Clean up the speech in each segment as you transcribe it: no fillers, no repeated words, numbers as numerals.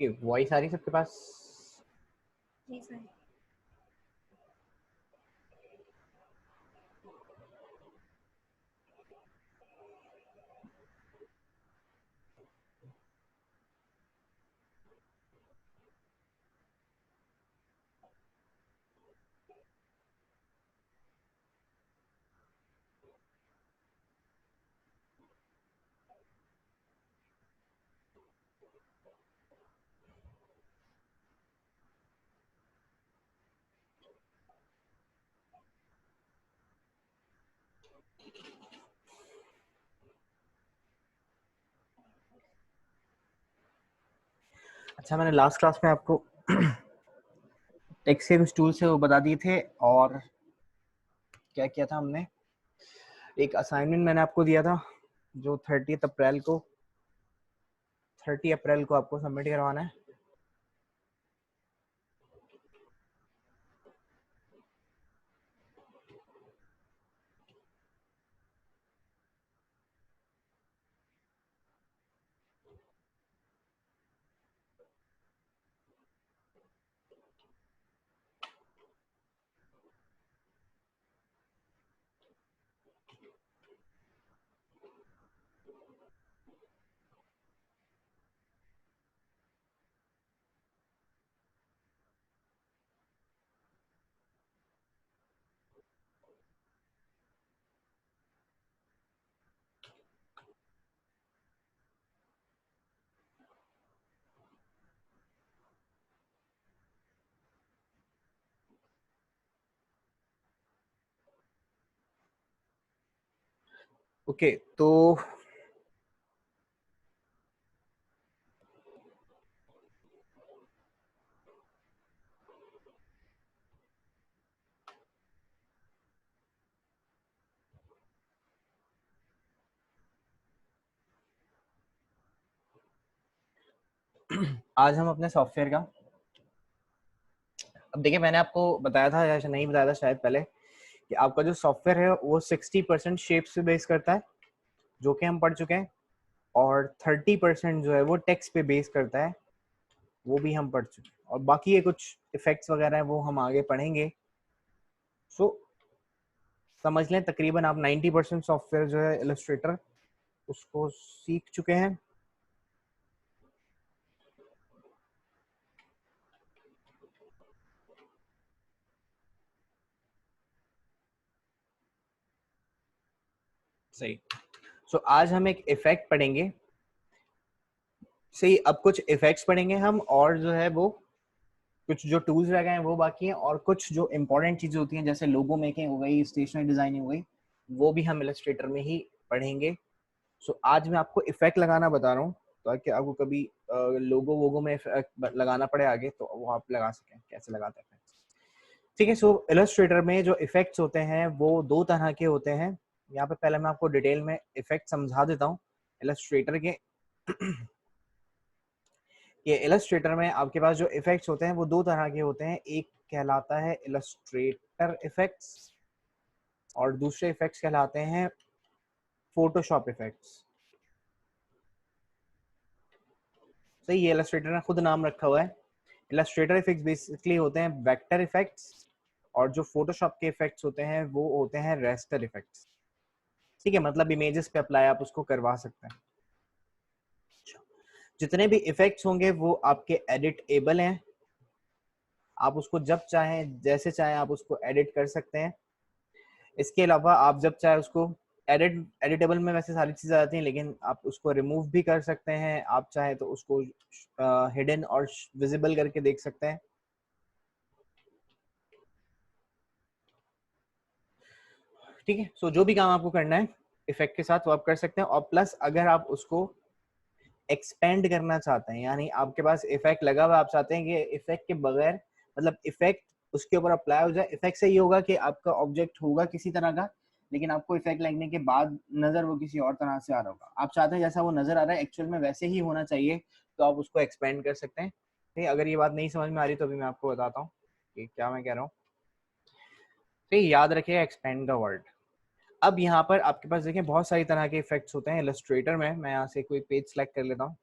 कि वॉइस आ रही सबके पास? जी सर। अच्छा, मैंने लास्ट क्लास में आपको टेक्सचर टूल से वो बता दिए थे, और क्या किया था हमने, एक असाइनमेंट मैंने आपको दिया था जो 30 अप्रैल को आपको सबमिट करवाना है। ओके, तो आज हम अपने सॉफ्टवेयर का, अब देखिए मैंने आपको बताया था या नहीं बताया था शायद पहले, कि आपका जो सॉफ्टवेयर है वो 60% शेप्स पे बेस करता है, जो कि हम पढ़ चुके हैं, और 30% जो है वो टेक्स्ट पे बेस करता है, वो भी हम पढ़ चुके हैं, और बाकी ये कुछ इफेक्ट्स वगैरह है वो हम आगे पढ़ेंगे। सो समझ लें तकरीबन आप 90% सॉफ्टवेयर जो है इलस्ट्रेटर उसको सीख चुके हैं। सही। सो आज हम एक इफेक्ट पढ़ेंगे। सही, अब कुछ इफेक्ट्स पढ़ेंगे हम, और जो है वो कुछ जो टूल्स रह गए हैं वो बाकी हैं, और कुछ जो इंपॉर्टेंट चीजें होती हैं जैसे लोगो मेकिंग हो गई, स्टेशनरी डिजाइनिंग हो गई, वो भी हम इलस्ट्रेटर में ही पढ़ेंगे। सो आज मैं आपको इफेक्ट लगाना बता रहा हूँ, ताकि आपको कभी लोगो वोगो में लगाना पड़े आगे तो वो आप लगा सकें कैसे लगाते हैं। ठीक है। सो इलस्ट्रेटर में जो इफेक्ट्स होते हैं वो दो तरह के होते हैं। यहाँ पे पहले मैं आपको डिटेल में इफेक्ट समझा देता हूँ इलस्ट्रेटर के। ये इलस्ट्रेटर में आपके पास जो इफेक्ट्स होते हैं वो दो तरह के होते हैं। एक कहलाता है इलस्ट्रेटर इफेक्ट्स, और दूसरे इफेक्ट्स कहलाते हैं फोटोशॉप इफेक्ट्स। सही, ये इलस्ट्रेटर ने खुद नाम रखा हुआ है। इलस्ट्रेटर इफेक्ट्स बेसिकली होते हैं वेक्टर इफेक्ट्स, और जो फोटोशॉप के इफेक्ट्स होते हैं वो होते हैं रेस्टर इफेक्ट्स। ठीक है, मतलब इमेजेस पे अप्लाई आप उसको करवा सकते हैं। जितने भी इफेक्ट्स होंगे वो आपके एडिटेबल हैं, आप उसको जब चाहें जैसे चाहें आप उसको एडिट कर सकते हैं। इसके अलावा आप जब चाहे उसको एडिटेबल में वैसे सारी चीजें आती हैं, लेकिन आप उसको रिमूव भी कर सकते हैं। आप चाहे तो उसको हिडन और विजिबल करके देख सकते हैं। ठीक है। सो जो भी काम आपको करना है इफेक्ट के साथ वो आप कर सकते हैं, और प्लस अगर आप उसको एक्सपेंड करना चाहते हैं, यानी आपके पास इफेक्ट लगा हुआ, आप चाहते हैं कि इफेक्ट के बगैर, मतलब इफेक्ट उसके ऊपर अप्लाई हो जाए। इफेक्ट से ये होगा कि आपका ऑब्जेक्ट होगा किसी तरह का, लेकिन आपको इफेक्ट लगने के बाद नजर वो किसी और तरह से आ रहा होगा। आप चाहते हैं जैसा वो नजर आ रहा है एक्चुअल में वैसे ही होना चाहिए, तो आप उसको एक्सपेंड कर सकते हैं। ठीक है, अगर ये बात नहीं समझ में आ रही तो अभी मैं आपको बताता हूँ कि क्या मैं कह रहा हूँ। ठीक, याद रखिए एक्सपेंड का वर्ड। अब यहाँ पर आपके पास देखिए बहुत सारी तरह के इफेक्ट्स होते हैं इलस्ट्रेटर में। मैं यहाँ से कोई पेज सेलेक्ट कर लेता हूँ।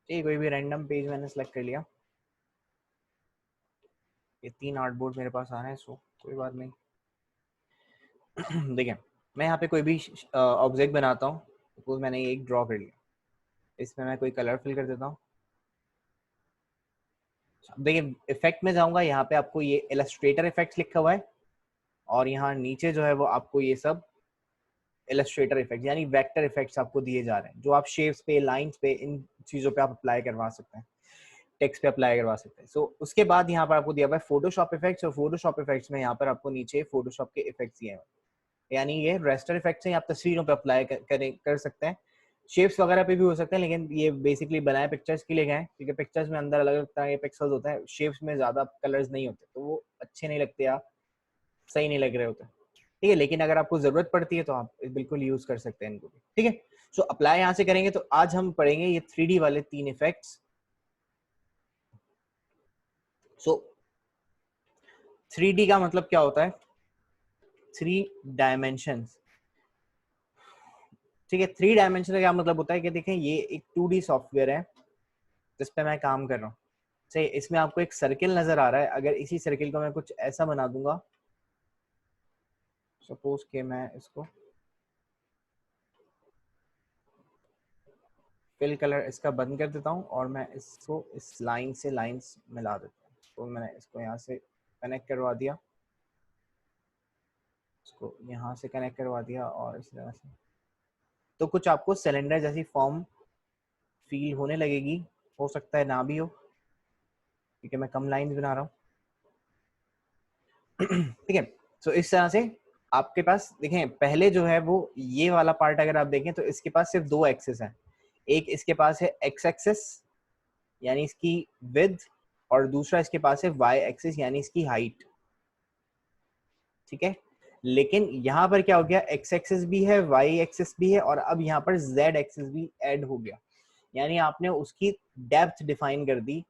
ये कोई भी रैंडम पेज मैंने सेलेक्ट कर लिया। ये 3 आर्टबोर्ड मेरे पास आ रहे हैं, सो कोई बात नहीं। देखिए मैं यहाँ पे कोई भी ऑब्जेक्ट बनाता हूँ। सपोज मैंने एक ड्रॉ कर लिया, इसमें मैं कोई कलर फिल कर देता हूँ। देखिए इफेक्ट में जाऊंगा, यहाँ पे आपको ये इलस्ट्रेटर इफेक्ट्स लिखा हुआ है और यहाँ नीचे जो है वो आपको ये सब इलस्ट्रेटर इफेक्ट यानी वेक्टर इफेक्ट्स आपको दिए जा रहे हैं, जो आप शेप्स पे, लाइंस पे, इन चीजों पे आप अप्लाई करवा सकते हैं, टेक्स्ट पे अप्लाई करवा सकते हैं। सो उसके बाद यहाँ पर आपको दिया हुआ है फोटोशॉप इफेक्ट्स, और फोटोशॉप इफेक्ट्स में यहाँ पर आपको नीचे फोटोशॉप के इफेक्ट्स दिए हैं, यानी ये रेस्टर इफेक्ट्स हैं, आप तस्वीरों पे अप्लाई कर सकते हैं। शेप्स वगैरह पे भी हो सकते हैं, लेकिन ये बेसिकली बनाए पिक्चर्स के लिए गए हैं, क्योंकि पिक्चर्स में अंदर अलग अलग तरह के पिक्सल्स होते हैं, शेप्स में ज्यादा कलर्स नहीं होते, तो वो अच्छे नहीं लगते या सही नहीं लग रहे होते। ठीक है, लेकिन अगर आपको जरूरत पड़ती है तो आप बिल्कुल यूज कर सकते हैं इनको भी। ठीक है, सो अप्लाई यहाँ से करेंगे। तो आज हम पढ़ेंगे ये 3D वाले 3 इफेक्ट्स। सो 3D का मतलब क्या होता है? 3 डायमेंशंस। ठीक है, 3 डायमेंशन का क्या मतलब होता है कि देखें ये एक 2D सॉफ्टवेयर है जिस पे मैं काम कर रहा हूँ। सही, इसमें आपको एक सर्किल नजर आ रहा है। अगर इसी सर्किल को मैं कुछ ऐसा बना दूंगा, सपोज के मैं इसको फिल कलर इसका बंद कर देता हूँ और मैं इसको इस लाइन से लाइंस मिला देता हूँ। तो मैंने इसको यहाँ से कनेक्ट करवा दिया, इसको यहाँ से कनेक्ट करवा दिया और इस तरह से, तो कुछ आपको सिलेंडर जैसी फॉर्म फील होने लगेगी। हो सकता है ना भी हो, क्योंकि मैं कम लाइंस बना रहा हूँ। ठीक है, तो इस तरह से आपके पास देखें, पहले जो है वो ये वाला पार्ट अगर आप देखें तो इसके पास सिर्फ 2 एक्सेस हैं। एक इसके पास है एक्स एक्सेस यानी इसकी विड्थ, और दूसरा इसके पास है वाई एक्सेस यानी इसकी हाइट। ठीक है, लेकिन यहाँ पर क्या हो गया, एक्स एक्सेस भी है, वाई एक्सेस भी है, और अब यहाँ पर जेड एक्सेस भी ऐड हो गया, यानी आपने उसकी डेप्थ डिफाइन कर दी,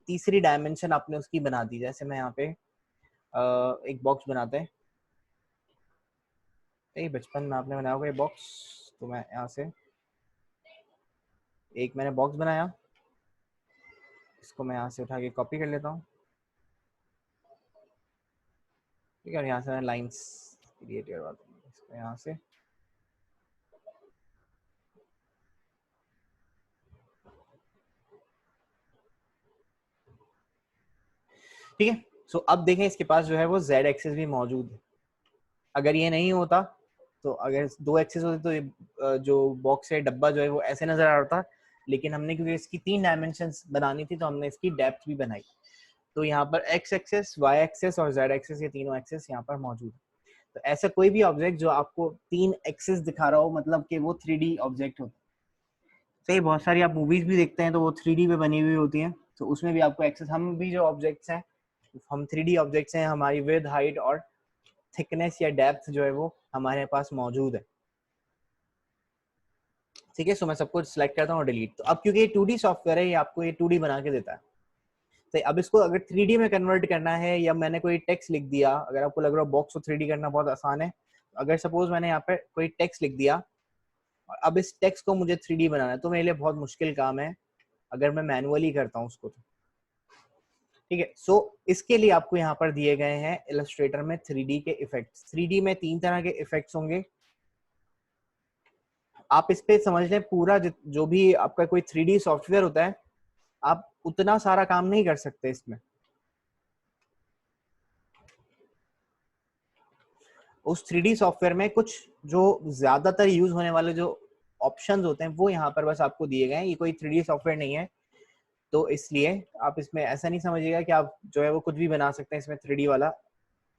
तीसरी डायमेंशन आपने उसकी बना दी। जैसे मैं यहाँ पे एक बॉक्स बनाते हैं, बचपन में आपने बनाया होगा ये बॉक्स, तो मैं यहाँ से एक मैंने बॉक्स बनाया, इसको मैं यहाँ से उठा के कॉपी कर लेता हूँ। ठीक है, और यहाँ से मैं लाइंस क्रिएट करवा दूंगा इसको यहाँ से। ठीक है, सो अब देखें इसके पास जो है वो जेड एक्सेस भी मौजूद है। अगर ये नहीं होता, तो अगर 2 एक्सेस होते तो ये जो बॉक्स है, डब्बा जो है वो ऐसे नजर आ रहा था, लेकिन हमने क्योंकि इसकी 3 डायमेंशंस बनानी थी तो हमने इसकी डेप्थ भी बनाई। तो यहाँ पर एक्स एक्सेस, वाई एक्सेस और जेड एक्सेस, ये तीनों एक्सेस यहाँ पर मौजूद है। तो ऐसा कोई भी ऑब्जेक्ट जो आपको 3 एक्सेस दिखा रहा हो, मतलब कि वो 3D ऑब्जेक्ट होता है। सही, बहुत सारी आप मूवीज भी देखते हैं तो वो 3D पे बनी हुई होती हैं, तो उसमें भी आपको एक्सेस, हम भी जो ऑब्जेक्ट्स हैं, हम 3D ऑब्जेक्ट्स हैं, हमारी विड्थ, हाइट और थिकनेस या डेप्थ जो है वो हमारे पास मौजूद है। ठीक है, सो मैं सब कुछ सिलेक्ट करता हूँ और डिलीट। तो अब क्योंकि ये 2D सॉफ्टवेयर है, ये आपको ये 2D बना के देता है। तो अब इसको अगर 3D में कन्वर्ट करना है, या मैंने कोई टेक्स्ट लिख दिया, अगर आपको लग रहा हो बॉक्स को 3D करना बहुत आसान है, अगर सपोज मैंने यहाँ पे कोई टेक्स्ट लिख दिया और अब इस टेक्स्ट को मुझे 3D बनाना है, तो मेरे लिए बहुत मुश्किल काम है अगर मैं मैनुअली करता हूँ उसको तो। ठीक है, सो इसके लिए आपको यहाँ पर दिए गए हैं इलस्ट्रेटर में 3D के इफेक्ट्स। 3D में 3 तरह के इफेक्ट्स होंगे। आप इस पे समझ लें, पूरा जो भी आपका कोई 3D सॉफ्टवेयर होता है, आप उतना सारा काम नहीं कर सकते इसमें। उस 3D सॉफ्टवेयर में कुछ जो ज्यादातर यूज होने वाले जो ऑप्शंस होते हैं वो यहाँ पर बस आपको दिए गए हैं। ये कोई 3D सॉफ्टवेयर नहीं है, तो इसलिए आप इसमें ऐसा नहीं समझिएगा कि आप जो है वो कुछ भी बना सकते हैं इसमें 3D वाला।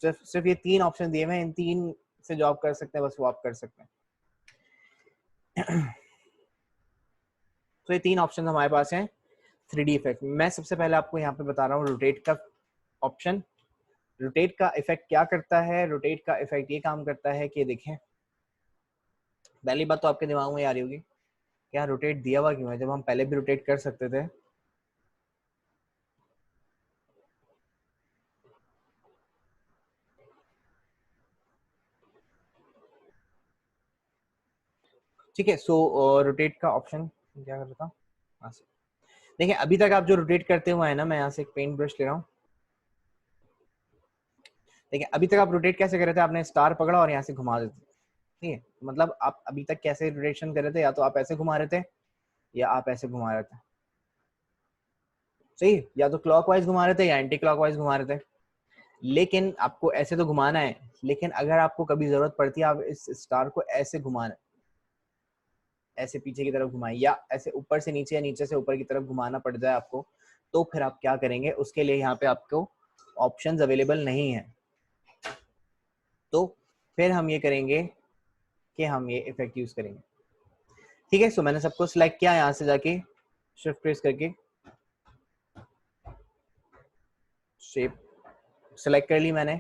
सिर्फ ये 3 ऑप्शन दिए हुए हैं, इन 3 से जो आप कर सकते हैं बस वो आप कर सकते हैं। तो ये 3 ऑप्शन हमारे पास हैं 3D इफेक्ट। मैं सबसे पहले आपको यहाँ पे बता रहा हूँ रोटेट का ऑप्शन। रोटेट का इफेक्ट क्या करता है? रोटेट का इफेक्ट ये काम करता है कि देखें, पहली बात तो आपके दिमाग में आ रही होगी क्या रोटेट दिया हुआ क्यों है, जब हम पहले भी रोटेट कर सकते थे। ठीक है, सो रोटेट का ऑप्शन क्या कर रहा था, यहाँ से देखिए अभी तक आप जो रोटेट करते हुए है ना, मैं यहाँ से एक पेंट ब्रश ले रहा हूँ। देखिए अभी तक आप रोटेट कैसे कर रहे थे, आपने स्टार पकड़ा और यहाँ से घुमा देते, ठीक है। मतलब आप अभी तक कैसे रोटेशन कर रहे थे, या तो आप ऐसे घुमा रहे थे या आप ऐसे घुमा रहे थे, सही, या तो क्लॉकवाइज घुमा रहे थे या एंटी क्लॉकवाइज घुमा रहे थे। लेकिन आपको ऐसे तो घुमाना है, लेकिन अगर आपको कभी जरूरत पड़ती है आप इस स्टार को ऐसे घुमाना, ऐसे पीछे की तरफ घुमाए, या ऐसे ऊपर से नीचे या नीचे से ऊपर की तरफ घुमाना पड़ जाए आपको, तो फिर आप क्या करेंगे, उसके लिए यहाँ पे आपको ऑप्शंस अवेलेबल नहीं है। तो फिर हम ये करेंगे कि हम ये इफेक्ट यूज करेंगे, ठीक है। सो मैंने सबको सिलेक्ट किया, यहाँ से जाके शिफ्ट प्रेस करके शेप सिलेक्ट कर ली मैंने,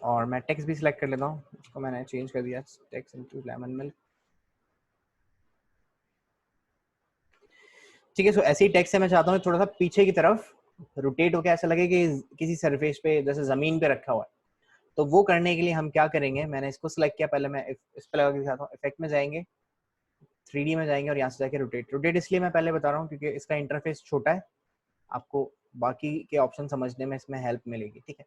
और मैं टेक्स्ट भी सिलेक्ट कर लेता हूँ, उसको मैंने चेंज कर दिया टेक्स्ट इनटू लेमन मिल्क, ठीक है। सो ऐसे ही टेक्स्ट से मैं चाहता हूँ थोड़ा सा पीछे की तरफ रोटेट होकर ऐसा लगे कि किसी सरफेस पे जैसे जमीन पे रखा हुआ है। तो वो करने के लिए हम क्या करेंगे, मैंने इसको सिलेक्ट किया, पहले मैं इस पे लगा के दिखाता हूँ। इफेक्ट में जाएंगे, 3D में जाएंगे और यहाँ से जाके रोटेट इसलिए मैं पहले बता रहा हूँ क्योंकि इसका इंटरफेस छोटा है, आपको बाकी के ऑप्शन समझने में इसमें हेल्प मिलेगी, ठीक है।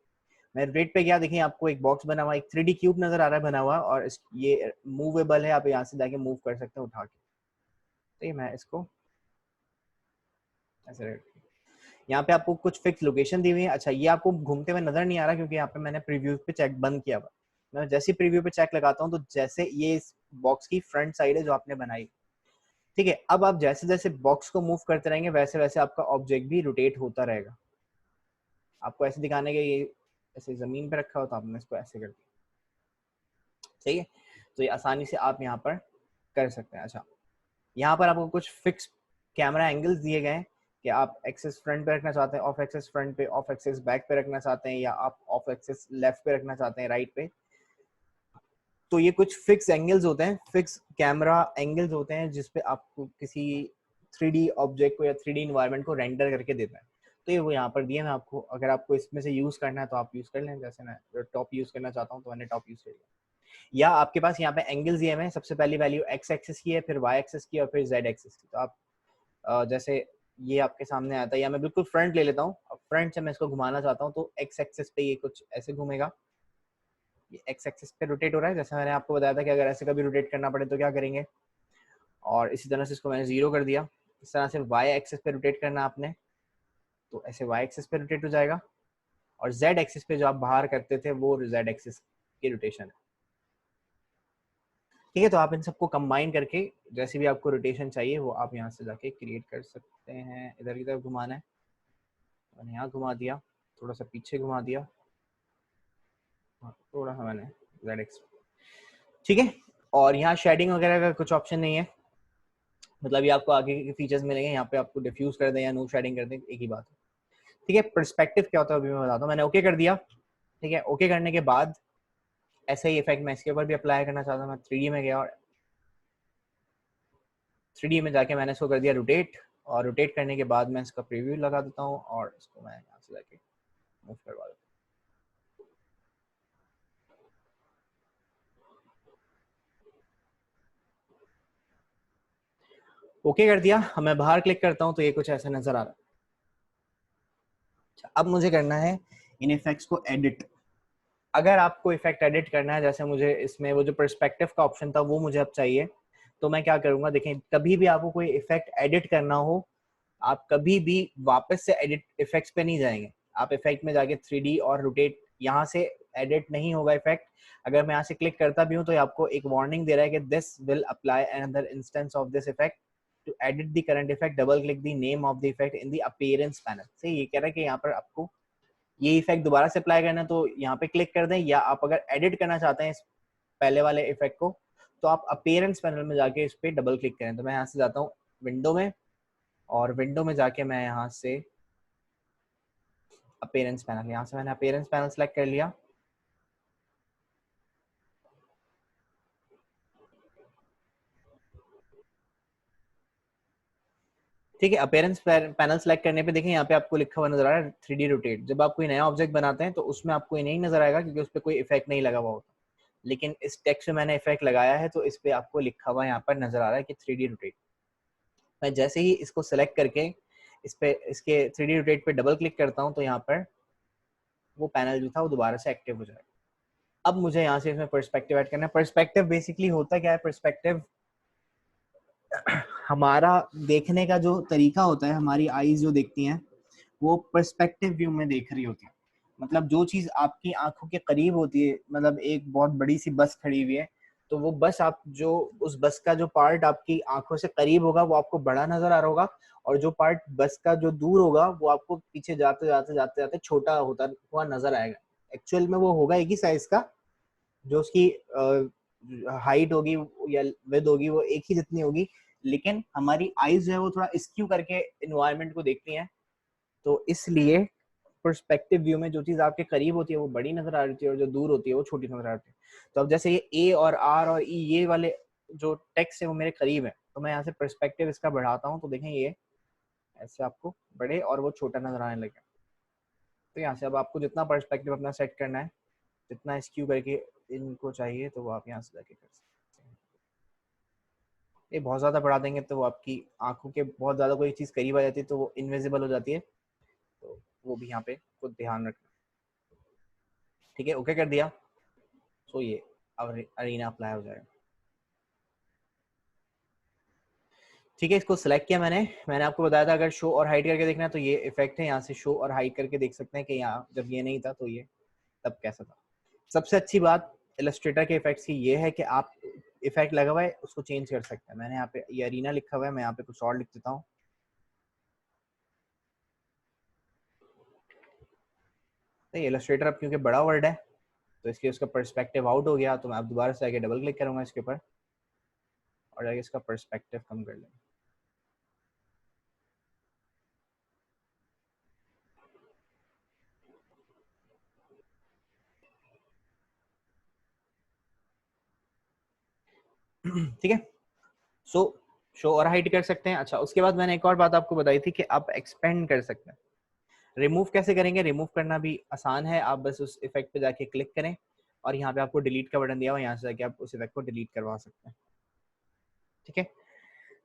मैं रोटेट पे गया, देखिए आपको एक बॉक्स बना हुआ, एक 3D क्यूब नजर आ रहा है बना हुआ, और ये मूवेबल है, आप यहाँ से जाके मूव कर सकते हैं उठा के। तो ये मैं इसको ऐसे, यहाँ पे आपको कुछ फिक्स लोकेशन दी हुई है। अच्छा, ये आपको घूमते हुए नजर नहीं आ रहा क्योंकि यहाँ पे मैंने प्रीव्यू पे चेक बंद किया हुआ। मैं जैसे प्रीव्यू पे चेक लगाता हूँ तो जैसे ये इस बॉक्स की फ्रंट साइड है जो आपने बनाई, ठीक है। अब आप जैसे जैसे बॉक्स को मूव करते रहेंगे वैसे वैसे आपका ऑब्जेक्ट भी रोटेट होता रहेगा। आपको ऐसे दिखाने के, ये ऐसे जमीन पे रखा हो तो आपने इसको ऐसे कर दिया, सही है। तो ये आसानी से आप यहाँ पर कर सकते हैं। अच्छा, यहाँ पर आपको कुछ फिक्स कैमरा एंगल्स दिए गए हैं कि आप एक्सेस फ्रंट पे रखना चाहते हैं, ऑफ एक्सेस फ्रंट पे, ऑफ एक्सेस बैक पे रखना चाहते हैं, या आप ऑफ एक्सेस लेफ्ट पे रखना चाहते हैं, राइट पे। तो ये कुछ फिक्स एंगल्स होते हैं, फिक्स कैमरा एंगल्स होते हैं जिसपे आपको किसी 3D ऑब्जेक्ट को या 3D इन्वायरमेंट को रेंडर करके देता है। तो ये वो यहाँ पर दिए मैं आपको, अगर आपको इसमें से यूज करना है तो आप यूज कर लें। जैसे मैं टॉप यूज करना चाहता हूँ तो मैंने टॉप यूज कर लिया। या आपके पास यहाँ पे एंगल्स दिए हैं, सबसे पहली वैल्यू एक्स एक्सिस की है, फिर वाई एक्सिस की और फिर जेड एक्सिस की। तो आप जैसे ये आपके सामने आता है, या मैं बिल्कुल फ्रंट ले लेता हूँ, फ्रंट से मैं इसको घुमाना चाहता हूँ तो एक्स एक्सिस पे ये कुछ ऐसे घूमेगा, ये एक्स एक्सिस पे रोटेट हो रहा है। जैसे मैंने आपको बताया था कि अगर ऐसे कभी रोटेट करना पड़े तो क्या करेंगे, और इसी तरह से इसको मैंने 0 कर दिया। इस तरह से वाई एक्सिस पे रोटेट करना आपने, तो ऐसे वाई एक्सिस पे रोटेट हो जाएगा, और जेड एक्सिस पे जो आप बाहर करते थे वो जेड एक्सिस की रोटेशन है, ठीक है। तो आप इन सबको कंबाइन करके जैसे भी आपको रोटेशन चाहिए वो आप यहाँ से जाके क्रिएट कर सकते हैं। इधर की तरफ घुमाना है, मैंने यहाँ घुमा दिया, थोड़ा सा पीछे घुमा दिया, थोड़ा सा मैंने जेड एक्स, ठीक है। और यहाँ शेडिंग वगैरह का कुछ ऑप्शन नहीं है, मतलब ये आपको आगे के फीचर्स मिलेंगे। यहाँ पे आपको डिफ्यूज कर दें या नो शेडिंग कर दें, एक ही बात है, ठीक है। पर्सपेक्टिव क्या होता है अभी मैं बताता हूँ। मैंने ओके कर दिया, ठीक है। ओके करने के बाद ऐसा ही इफेक्ट मैं इसके ऊपर भी अप्लाई करना चाहता हूँ। मैं 3D में गया और 3D में जाके मैंने इसको कर दिया रोटेट, और रोटेट करने के बाद मैं इसका प्रीव्यू लगा देता हूँ और इसको मैं यहाँ से जाके मूव करवा देता हूँ। ओके कर दिया, मैं बाहर क्लिक करता हूँ तो ये कुछ ऐसा नजर आ रहा है। अब मुझे करना है इन इफेक्ट्स को एडिट। अगर आपको इफेक्ट एडिट करना है, जैसे मुझे इसमें वो जो पर्सपेक्टिव का ऑप्शन था वो मुझे अब चाहिए, तो मैं क्या करूंगा, देखें कभी भी आपको कोई इफेक्ट एडिट करना हो, आप कभी भी वापस से एडिट इफेक्ट्स पे नहीं जाएंगे। आप इफेक्ट में जाके 3D और रोटेट, यहाँ से एडिट नहीं होगा इफेक्ट। अगर मैं यहाँ से क्लिक करता भी हूँ तो आपको एक वार्निंग दे रहा है कि this will apply another instance of this effect, to edit the current effect double click the name of the effect in the appearance panel. से ये कह रहा है कि यहाँ पर आपको ये इफेक्ट दोबारा से अप्लाई करना है तो यहाँ पे क्लिक कर दें, या आप अगर एडिट करना चाहते हैं इस पहले वाले इफेक्ट को तो आप अपीयरेंस पैनल में जाके इस पे डबल क्लिक करें। तो मैं यहाँ से जाता हूँ विंडो में, और विंडो में जाके मैं यहाँ से अपीयरेंस पैनल, यहाँ से मैंने अपीयरेंस पैनल सेलेक्ट कर लिया, ठीक है। अपीयरेंस पैनल सेलेक्ट करने पे देखें यहाँ पे आपको लिखा हुआ नजर आ रहा है 3D रोटेट। जब आप कोई नया ऑब्जेक्ट बनाते हैं तो उसमें आपको ये नहीं नजर आएगा क्योंकि उस पर कोई इफेक्ट नहीं लगा हुआ होता। लेकिन इस टेक्स्ट में मैंने इफेक्ट लगाया है तो इस पे आपको लिखा हुआ यहाँ पर नजर आ रहा है कि 3D रोटेट। मैं जैसे ही इसको सेलेक्ट करके इस पे इसके 3D रोटेट पे डबल क्लिक करता हूँ तो यहाँ पर वो पैनल जो था वो दोबारा से एक्टिव हो जाएगा। अब मुझे यहाँ से इसमें पर्सपेक्टिव ऐड करना है। पर्सपेक्टिव बेसिकली होता क्या है, पर्सपेक्टिव हमारा देखने का जो तरीका होता है, हमारी आईज जो देखती हैं वो पर्सपेक्टिव व्यू में देख रही होती है। मतलब जो चीज आपकी आंखों के करीब होती है, मतलब एक बहुत बड़ी सी बस खड़ी हुई है तो वो बस आप जो उस बस का जो पार्ट आपकी आंखों से करीब होगा वो आपको बड़ा नजर आ रहा होगा, और जो पार्ट बस का जो दूर होगा वो आपको पीछे जाते जाते जाते जाते छोटा होता हुआ नजर आएगा। एक्चुअल में वो होगा एक ही साइज का, जो उसकी हाइट होगी या विड्थ होगी वो एक ही जितनी होगी, लेकिन हमारी आईज जो है वो थोड़ा स्क्यू करके इन्वायरमेंट को देखती हैं। तो इसलिए पर्सपेक्टिव व्यू में जो चीज आपके करीब होती है वो बड़ी नजर आ रही है और जो दूर होती है वो छोटी नजर आ रही है। तो अब जैसे ये ए और आर और ई ये वाले जो टेक्स्ट है वो मेरे करीब है, तो मैं यहाँ से पर्सपेक्टिव इसका बढ़ाता हूँ तो देखें ये ऐसे आपको बड़े और वो छोटा नजर आने लगे। तो यहाँ से अब आपको जितना पर्सपेक्टिव अपना सेट करना है, जितना स्क्यू करके इनको चाहिए तो वो आप यहाँ से जाके कर सकते हैं। ये बहुत ज्यादा बढ़ा देंगे तो वो आपकी आंखों के बहुत ज्यादा कोई चीज करीब आ जाती है तो वो इनविजिबल हो जाती है, तो वो भी यहाँ पे कुछ ध्यान रखना। ठीक है, ओके कर दिया। तो ये अरीना अप्लाई हो जाएगा। ठीक है, इसको सिलेक्ट किया मैंने आपको बताया था अगर शो और हाइड करके देखना है तो ये इफेक्ट है, यहाँ से शो और हाइड करके देख सकते हैं कि यहाँ जब ये नहीं था तो ये तब कैसा था। सबसे अच्छी बात इलस्ट्रेटर के इफेक्ट्स की ये है कि आप इफेक्ट लगा हुआ है उसको चेंज कर सकते हैं। मैंने यहाँ पे ये अरीना लिखा हुआ है, मैं यहाँ पे कुछ और लिख देता हूँ। तो इलस्ट्रेटर अब क्योंकि बड़ा वर्ड है तो इसलिए उसका पर्सपेक्टिव आउट हो गया, तो मैं अब दोबारा से आके डबल क्लिक करूंगा इसके ऊपर और जाके इसका पर्सपेक्टिव कम कर लेंगे। ठीक है, सो शो और हाइड कर सकते हैं। अच्छा, उसके बाद मैंने एक और बात आपको बताई थी कि आप एक्सपेंड कर सकते हैं। रिमूव कैसे करेंगे? रिमूव करना भी आसान है, आप बस उस इफेक्ट पे जाके क्लिक करें और यहाँ पे आपको डिलीट का बटन दिया हुआ है, यहाँ से जाके आप उस इफेक्ट को डिलीट करवा सकते हैं। ठीक है,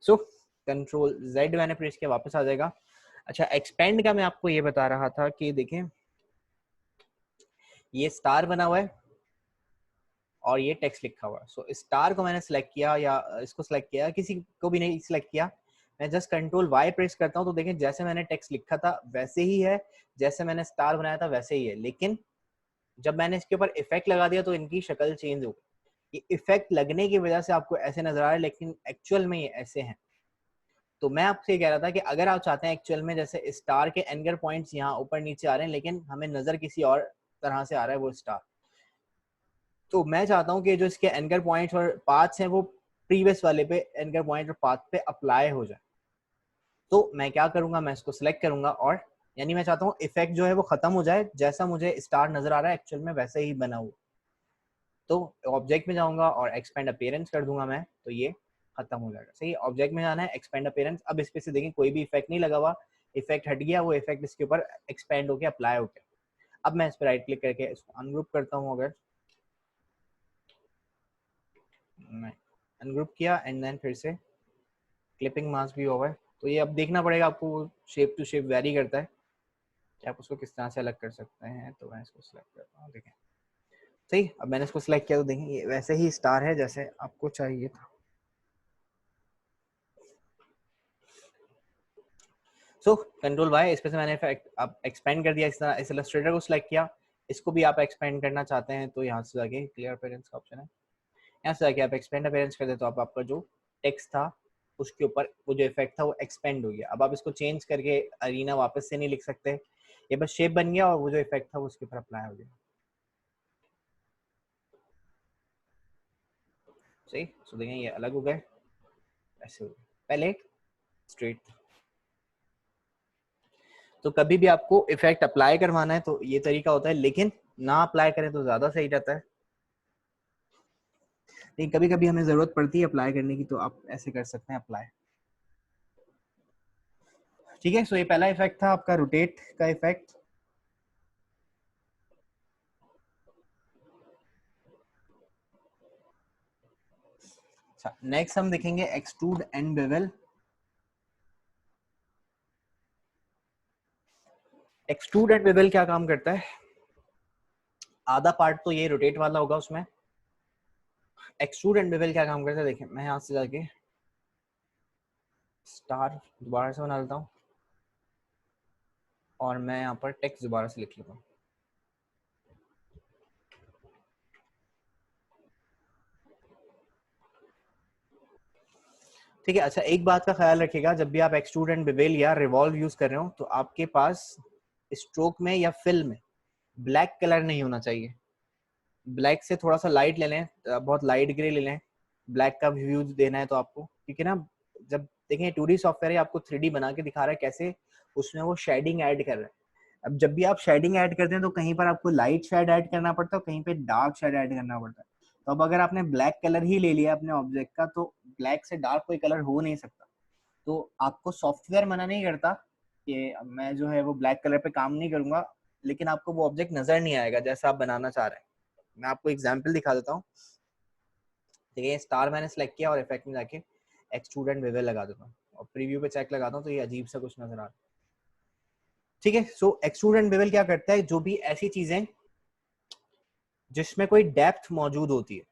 सो कंट्रोल जेड मैंने प्रेस किया, वापस आ जाएगा। अच्छा, एक्सपेंड का मैं आपको ये बता रहा था कि देखें ये स्टार बना हुआ है और ये टेक्स्ट लिखा हुआ है। सो स्टार को मैंने सिलेक्ट किया या इसको सिलेक्ट किया, किसी को भी नहीं सिलेक्ट किया, मैं जस्ट कंट्रोल वाई प्रेस करता हूँ तो देखें जैसे मैंने टेक्स्ट लिखा था वैसे ही है, जैसे मैंने स्टार बनाया था वैसे ही है, लेकिन जब मैंने इसके ऊपर इफेक्ट लगा दिया तो इनकी शक्ल चेंज हो गई। ये इफेक्ट लगने की वजह से आपको ऐसे नजर आ रहा है लेकिन एक्चुअल में ये ऐसे हैं। तो मैं आपसे ये कह रहा था कि अगर आप चाहते हैं एक्चुअल में जैसे स्टार के एंगर पॉइंट्स यहाँ ऊपर नीचे आ रहे हैं लेकिन हमें नजर किसी और तरह से आ रहा है वो स्टार, तो मैं चाहता हूँ कि जो इसके एंकर पॉइंट्स और पाथ्स हैं वो प्रीवियस वाले पे एंकर पॉइंट और पाथ पे अप्लाई हो जाए। तो मैं क्या करूंगा, मैं इसको सिलेक्ट करूंगा और यानी मैं चाहता हूँ इफेक्ट जो है वो खत्म हो जाए, जैसा मुझे स्टार नजर आ रहा है एक्चुअल में वैसे ही बना हुआ। तो ऑब्जेक्ट में जाऊंगा और एक्सपेंड अपीयरेंस कर दूंगा मैं, तो ये खत्म हो जाएगा। सही, ऑब्जेक्ट में जाना है, एक्सपेंड अपीयरेंस। अब इस पे से देखें कोई भी इफेक्ट नहीं लगा हुआ, इफेक्ट हट गया, वो इफेक्ट इसके ऊपर एक्सपेंड होकर अप्लाई हो गया। अब मैं इस पर राइट क्लिक करके इसको अनग्रुप करता हूँ, अगर मैं अनग्रुप किया एंड देन फिर से क्लिपिंग मास्क भी हुआ है, तो ये अब देखना पड़ेगा आपको, शेप टू शेप वेरी करता है कि आप उसको किस तरह से अलग कर सकते हैं। तो मैं इसको सिलेक्ट करता हूँ, देखें सही, अब मैंने इसको सिलेक्ट किया तो देखें ये वैसे ही स्टार है जैसे आपको चाहिए था। सो कंट्रोल वाई, इस पे से मैंने अब एक्सपेंड कर दिया, इस तरह इस इलस्ट्रेटर को सिलेक्ट किया, इसको भी आप एक्सपेंड करना चाहते हैं तो यहाँ से जाके क्लियर अपीयरेंस का ऑप्शन है, यहाँ से जाके आप एक्सपेंड अपीयरेंस कर दे तो आप आपका जो टेक्स्ट था उसके ऊपर वो जो इफेक्ट था वो एक्सपेंड हो गया। अब आप इसको चेंज करके अरीना वापस से नहीं लिख सकते, ये बस शेप बन गया और वो जो इफेक्ट था वो उसके ऊपर अप्लाई हो गया। सही, सो देखें ये अलग हो गए, ऐसे हो गए, पहले स्ट्रेट। तो कभी भी आपको इफेक्ट अप्लाई करवाना है तो ये तरीका होता है, लेकिन ना अप्लाई करें तो ज्यादा सही रहता है। लेकिन कभी कभी हमें जरूरत पड़ती है अप्लाई करने की तो आप ऐसे कर सकते हैं अप्लाई। ठीक है, सो ये पहला इफेक्ट था आपका रोटेट का इफेक्ट। अच्छा, नेक्स्ट हम देखेंगे extrude and bevel. Extrude and bevel क्या काम करता है? आधा पार्ट तो ये रोटेट वाला होगा उसमें। एक्सट्रूड एंड बेवल क्या काम करता है, देखिए मैं यहाँ से जाके स्टार दोबारा से बना लेता हूँ और मैं यहाँ पर टेक्स्ट दोबारा से लिख लेता हूँ। ठीक है। अच्छा, एक बात का ख्याल रखिएगा, जब भी आप एक्सट्रूड एंड बेवल या रिवॉल्व यूज कर रहे हो तो आपके पास स्ट्रोक में या फिल में ब्लैक कलर नहीं होना चाहिए। ब्लैक से थोड़ा सा लाइट ले लें, बहुत लाइट ग्रे ले लें। ब्लैक का व्यू देना है तो आपको, क्योंकि ना जब देखें 2D सॉफ्टवेयर है, आपको 3D बना के दिखा रहा है कैसे उसमें वो शेडिंग ऐड कर रहा है। अब जब भी आप शेडिंग ऐड करते हैं तो कहीं पर आपको लाइट शेड ऐड करना पड़ता है, कहीं पे डार्क शेड ऐड करना पड़ता है। तो अब अगर आपने ब्लैक कलर ही ले लिया अपने ऑब्जेक्ट का, तो ब्लैक से डार्क कोई कलर हो नहीं सकता। तो आपको सॉफ्टवेयर मना नहीं करता कि मैं जो है वो ब्लैक कलर पे काम नहीं करूंगा, लेकिन आपको वो ऑब्जेक्ट नजर नहीं आएगा जैसा आप बनाना चाह रहे हैं। मैं आपको एग्जांपल दिखा देता हूँ। ठीक है, स्टार मैंने सेलेक्ट किया और इफेक्ट में जाके एक्सट्रूड एंड बेवल लगा देता हूँ और प्रीव्यू पे चेक लगाता हूँ तो ये अजीब सा कुछ नजर आ रहा है। ठीक है, सो एक्सट्रूड एंड बेवल क्या करता है, जो भी ऐसी चीजें जिसमें कोई डेप्थ मौजूद होती है,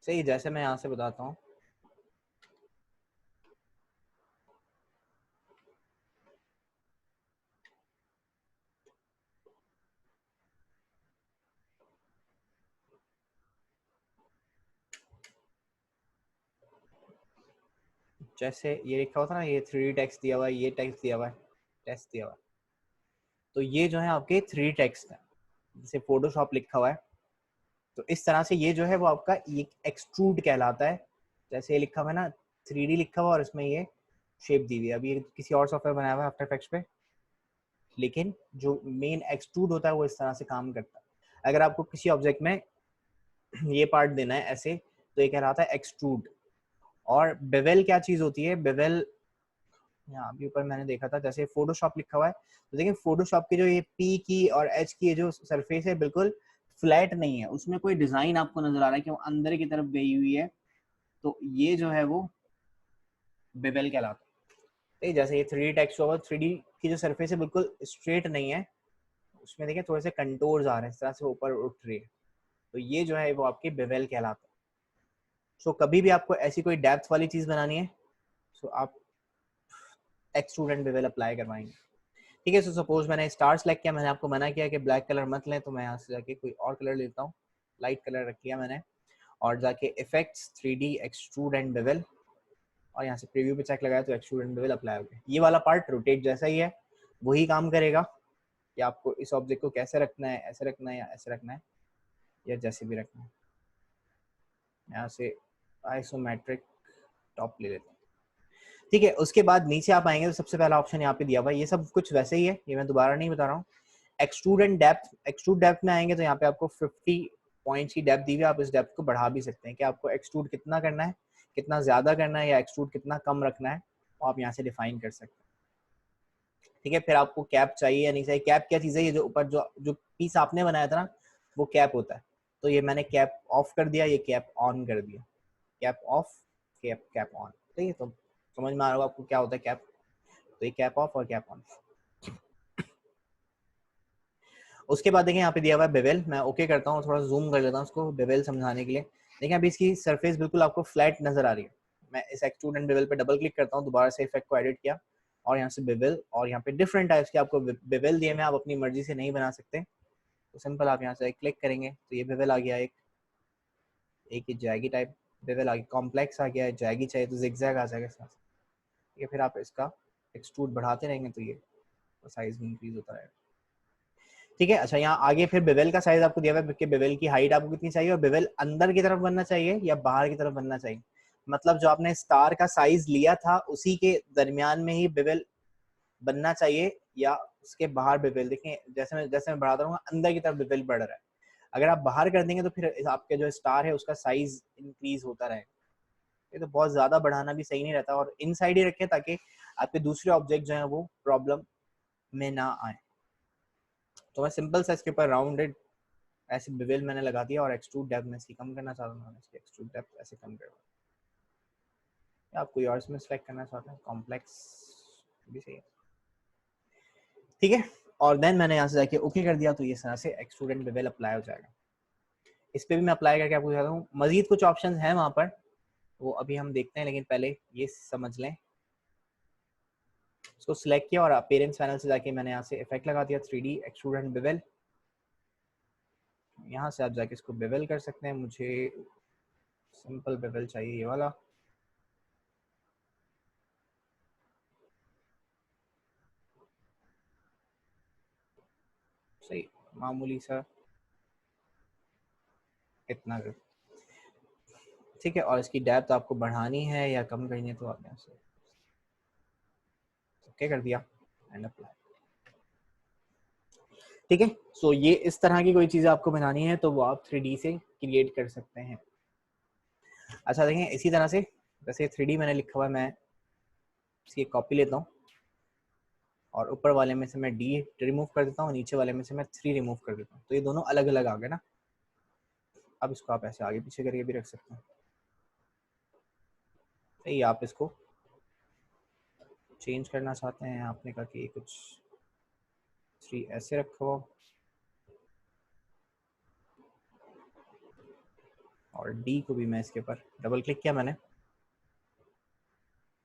सही, जैसे मैं यहाँ से बताता हूँ। जैसे ये लिखा हुआ था ना, ये 3D टेक्स्ट दिया हुआ है, ये टेक्स्ट दिया हुआ है, टेक्स्ट दिया हुआ है, तो ये जो है आपके 3D टेक्स्ट है। जैसे फोटोशॉप लिखा हुआ है, तो इस तरह से ये जो है वो आपका एक एक्सट्रूड कहलाता है। जैसे ये लिखा हुआ है ना, 3D लिखा हुआ और इसमें ये शेप दी हुई है। अभी ये किसी और सॉफ्टवेयर बनाया हुआ है आफ्टर इफेक्ट्स पे, लेकिन जो मेन एक्सट्रूड होता है वो इस तरह से काम करता है। अगर आपको किसी ऑब्जेक्ट में ये पार्ट देना है ऐसे, तो ये कहलाता है एक्सट्रूड। और बेवल क्या चीज होती है, बेवल यहाँ अभी ऊपर मैंने देखा था, जैसे फोटोशॉप लिखा हुआ है, तो देखिए फोटोशॉप की जो ये पी की और एच की जो सरफेस है बिल्कुल फ्लैट नहीं है, उसमें कोई डिजाइन आपको नजर आ रहा है कि वो अंदर की तरफ गई हुई है, तो ये जो है वो बेवल कहलाता है। जैसे ये 3D टेक्स्ट होगा, 3D की जो सरफेस है बिल्कुल स्ट्रेट नहीं है, उसमें देखिए थोड़े से कंटोर्स आ रहे हैं, इस तरह से ऊपर उठ रही है, तो ये जो है वो आपकी बेवल कहलाता है। सो कभी भी आपको ऐसी कोई डेप्थ वाली चीज बनानी है, सो आप एक्सट्रूड एंड बेवल अप्लाई करवाएंगे। ठीक है, सो सपोज मैंने स्टार सेलेक्ट किया, मैंने आपको मना किया कि ब्लैक कलर मत लें, तो मैं यहाँ से जाके कोई और कलर लेता हूँ, लाइट कलर रख लिया मैंने, और जाके effects 3D extrude and bevel, और यहाँ से प्रीव्यू पे चेक लगाया तो एक्सट्रूड एंड बेवल अप्लाई हो गया। ये वाला पार्ट रोटेट जैसा ही है, वही काम करेगा कि आपको इस ऑब्जेक्ट को कैसे रखना है, ऐसे रखना है या ऐसे रखना है, या जैसे भी रखना है। यहाँ से आइसोमेट्रिक टॉप ले लेते हैं। ठीक है, उसके बाद नीचे आप आएंगे तो सबसे पहला ऑप्शन यहाँ पे दिया हुआ है, ये सब कुछ वैसे ही है, ये मैं दोबारा नहीं बता रहा हूँ। Extrude and depth, extrude depth में आएंगे तो यहाँ पे आपको 50 पॉइंट्स की डेप्थ दी हुई है, आप इस डेप्थ को बढ़ा भी सकते हैं कि आपको एक्सट्रूड कितना करना है, कितना ज्यादा करना है, या एक्सट्रूड कितना कम रखना है, तो आप यहाँ से डिफाइन कर सकते हैं। ठीक है, फिर आपको कैप चाहिए या नहीं चाहिए। कैप क्या चीज है, ये जो ऊपर जो जो पीस आपने बनाया था ना, वो कैप होता है, तो ये मैंने कैप ऑफ कर दिया, ये कैप ऑन कर दिया, cap of, cap cap on. ठीक है, तो समझ में आ रहा होगा आपको क्या होता है कैप, तो ये कैप ऑफ और कैप ऑन। उसके बाद देखें यहाँ पे दिया हुआ है बेवल, मैं ओके करता हूँ, थोड़ा जूम कर लेता हूँ उसको बेवल समझाने के लिए। देखिए अभी इसकी सरफेस बिल्कुल आपको फ्लैट नजर आ रही है। मैं इस एक्सट्रूड एंड बेवल पे डबल क्लिक करता हूँ, दोबारा से इफेक्ट को एडिट किया और यहाँ से बेवल, और यहाँ पे डिफरेंट टाइप्स के आपको बेवल दिए हैं, आप अपनी मर्जी से नहीं बना सकते, तो सिंपल आप यहाँ से क्लिक करेंगे तो ये बेवल आ गया, एक जैगी टाइप बेवल आ गया, कॉम्प्लेक्स आ गया, जैगी चाहिए तो जिगजैग आ जाएगा इसका। ठीक है, फिर आप इसका एक्सट्रूड बढ़ाते रहेंगे तो ये साइज भी इंक्रीज होता रहेगा। ठीक है, अच्छा यहाँ आगे फिर बेवल का साइज आपको दिया हुआ है कि बेवल की हाइट आपको कितनी चाहिए और बेवल अंदर की तरफ बनना चाहिए या बाहर की तरफ बनना चाहिए। मतलब जो आपने स्टार का साइज लिया था उसी के दरमियान में ही बेवल बनना चाहिए या उसके बाहर बेवल। देखें जैसे मैं बढ़ाता रहूंगा अंदर की तरफ बेवल बढ़ रहा है, अगर आप बाहर कर देंगे तो फिर आपके जो स्टार है उसका साइज इंक्रीज होता रहेगा। ये तो बहुत ज्यादा बढ़ाना भी सही नहीं रहता, और इनसाइड ही रखें ताकि आपके दूसरे ऑब्जेक्ट जो है वो प्रॉब्लम में ना आए। तो मैं सिंपल सा इसके ऊपर राउंडेड ऐसे बेवल मैंने लगा दिया और एक्सट्रूड डेप्थ में इसकी कम करना चाहता हूँ, इसकी एक्सट्रूड डेप्थ ऐसे कम कर, या आप कोई और इसमें सेलेक्ट करना चाहते हैं, कॉम्प्लेक्स भी सही है, ठीक है। और देन मैंने यहाँ से जाके ओके कर दिया, तो ये तरह से एक्सट्रूडेंट बेवल अप्लाई हो जाएगा। इस पे भी मैं अप्लाई करके आपको दिखाता हूँ। मजीद कुछ ऑप्शन हैं वहाँ पर, वो अभी हम देखते हैं, लेकिन पहले ये समझ लें। इसको सिलेक्ट किया और अपीयरेंस पैनल से जाके मैंने यहाँ से इफेक्ट लगा दिया 3D एक्सट्रूडेंट बेवल। यहाँ से आप जाके इसको बेवल कर सकते हैं, मुझे सिंपल बेवल चाहिए, ये वाला। सही मामूली सा इतना कर, ठीक है। और इसकी डेप्थ आपको बढ़ानी है या कम करनी है, तो आप यहाँ से ओके कर दिया एंड अप्लाई, ठीक है। सो ये इस तरह की कोई चीज़ आपको बनानी है तो वो आप 3D से क्रिएट कर सकते हैं। अच्छा देखें, इसी तरह से जैसे 3D मैंने लिखा हुआ है, मैं इसकी कॉपी लेता हूँ और ऊपर वाले में से मैं D रिमूव कर देता हूँ, नीचे वाले में से मैं 3 रिमूव कर देता हूँ, तो ये दोनों अलग अलग आ गए ना। अब इसको आप ऐसे आगे पीछे करके भी रख सकते हैं, सही। आप इसको चेंज करना चाहते हैं, आपने कहा कि कुछ 3 ऐसे रखो और D को भी मैं इसके ऊपर डबल क्लिक किया, मैंने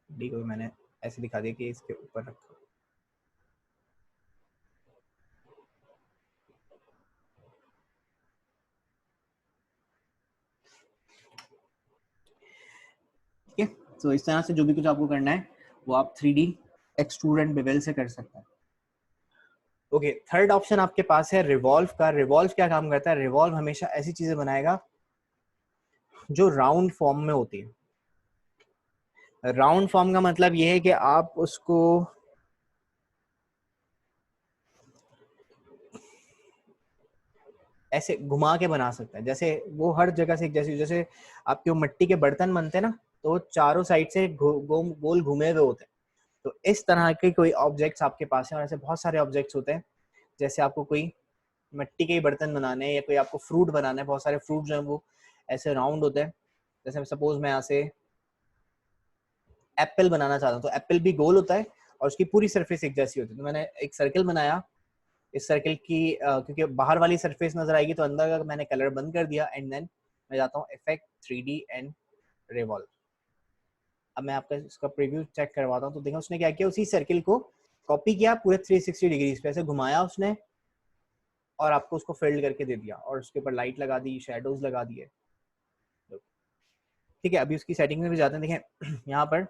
D को भी मैंने ऐसे दिखा दिया कि इसके ऊपर रखो। ठीक है, तो इस तरह से जो भी कुछ आपको करना है वो आप 3D एक्सट्रूडेंट बेवल से कर सकते हैं। ओके, थर्ड ऑप्शन आपके पास है रिवॉल्व का। रिवॉल्व क्या काम करता है? रिवॉल्व हमेशा ऐसी चीजें बनाएगा जो राउंड फॉर्म में होती है। राउंड फॉर्म का मतलब ये है कि आप उसको ऐसे घुमा के बना सकते हैं, जैसे वो हर जगह से, जैसे जैसे आपके वो मिट्टी के बर्तन बनते हैं ना, तो वो चारों साइड से गोल घूमे हुए होते हैं। तो इस तरह के कोई ऑब्जेक्ट्स आपके पास है, और ऐसे बहुत सारे ऑब्जेक्ट्स होते हैं। जैसे आपको कोई मिट्टी के बर्तन बनाने हैं या कोई आपको फ्रूट बनाना है, बहुत सारे फ्रूट जो है वो ऐसे राउंड होते हैं। जैसे सपोज मैं यहाँ से एप्पल बनाना चाहता हूँ, तो एप्पल भी गोल होता है और उसकी पूरी सरफेस एक जैसी होती है। तो मैंने एक सर्कल बनाया, इस सर्कल की क्योंकि बाहर वाली सरफेस नजर आएगी, तो अंदर का मैंने कलर बंद कर दिया एंड देन मैं जाता हूँ इफेक्ट 3D एंड रिवॉल्व। अब मैं आपका इसका प्रीव्यू चेक करवाता हूँ, तो देखो उसने क्या किया, उसी सर्कल को कॉपी किया पूरे 360 डिग्री पे ऐसे घुमाया उसने, और आपको उसको फिल्ड करके दे दिया, और उसके ऊपर लाइट लगा दी, शेडोज लगा दिए। ठीक है, अभी उसकी सेटिंग में भी जाते हैं। देखें यहाँ पर